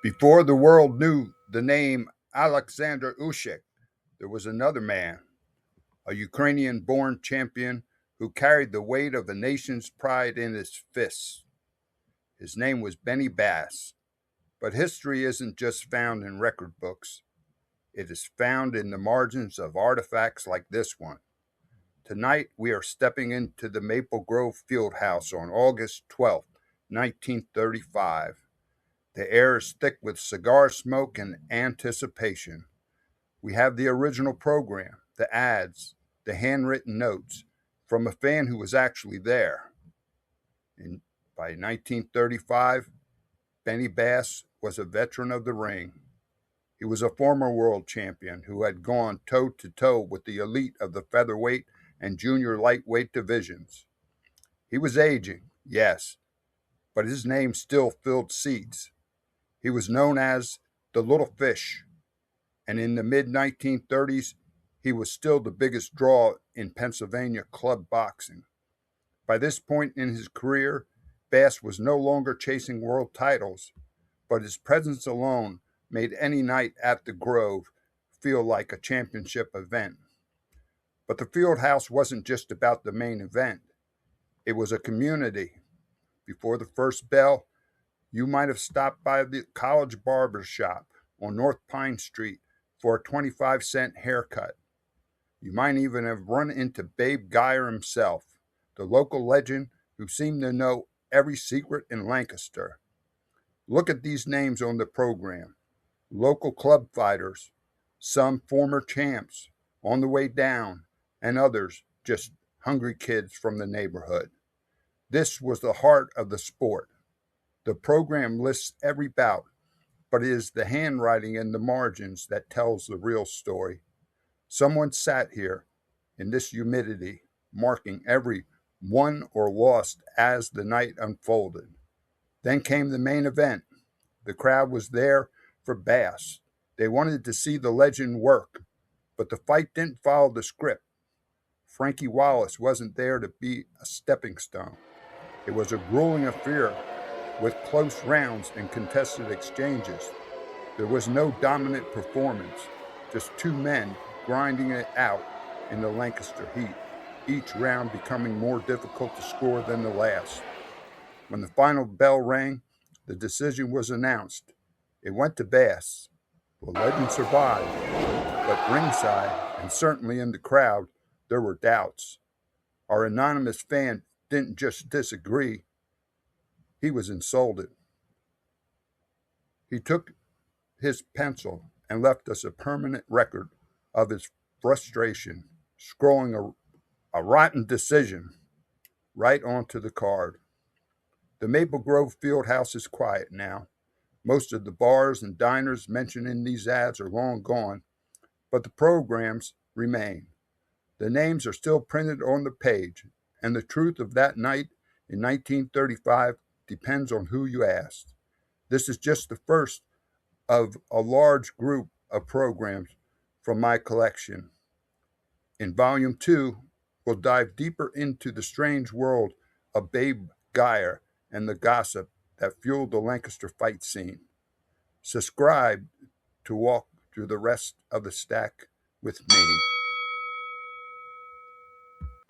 Before the world knew the name Oleksandr Usyk, there was another man, a Ukrainian-born champion who carried the weight of a nation's pride in his fists. His name was Benny Bass, but history isn't just found in record books. It is found in the margins of artifacts like this one. Tonight, we are stepping into the Maple Grove Fieldhouse on August 12, 1935. The air is thick with cigar smoke and anticipation. We have the original program, the ads, the handwritten notes from a fan who was actually there. By 1935, Benny Bass was a veteran of the ring. He was a former world champion who had gone toe-to-toe with the elite of the featherweight and junior lightweight divisions. He was aging, yes, but his name still filled seats. He was known as the Little Fish, and in the mid-1930s, he was still the biggest draw in Pennsylvania club boxing. By this point in his career, Bass was no longer chasing world titles, but his presence alone made any night at the Grove feel like a championship event. But the Fieldhouse wasn't just about the main event. It was a community. Before the first bell, you might have stopped by the College Barber Shop on North Pine Street for a 25-cent haircut. You might even have run into Babe Geyer himself, the local legend who seemed to know every secret in Lancaster. Look at these names on the program. Local club fighters, some former champs on the way down, and others just hungry kids from the neighborhood. This was the heart of the sport. The program lists every bout, but it is the handwriting in the margins that tells the real story. Someone sat here in this humidity, marking every won or lost as the night unfolded. Then came the main event. The crowd was there for Bass. They wanted to see the legend work, but the fight didn't follow the script. Frankie Wallace wasn't there to be a stepping stone. It was a grueling affair with close rounds and contested exchanges. There was no dominant performance, just two men grinding it out in the Lancaster heat, each round becoming more difficult to score than the last. When the final bell rang, the decision was announced. It went to Bass. The legend survived, but ringside, and certainly in the crowd, there were doubts. Our anonymous fan didn't just disagree, he was insulted. He took his pencil and left us a permanent record of his frustration, scrolling a rotten decision right onto the card. The Maple Grove Fieldhouse is quiet now. Most of the bars and diners mentioned in these ads are long gone, but the programs remain. The names are still printed on the page, and the truth of that night in 1935 depends on who you asked. This is just the first of a large group of programs from my collection. In Volume 2, we'll dive deeper into the strange world of Babe Geyer and the gossip that fueled the Lancaster fight scene. Subscribe to walk through the rest of the stack with me.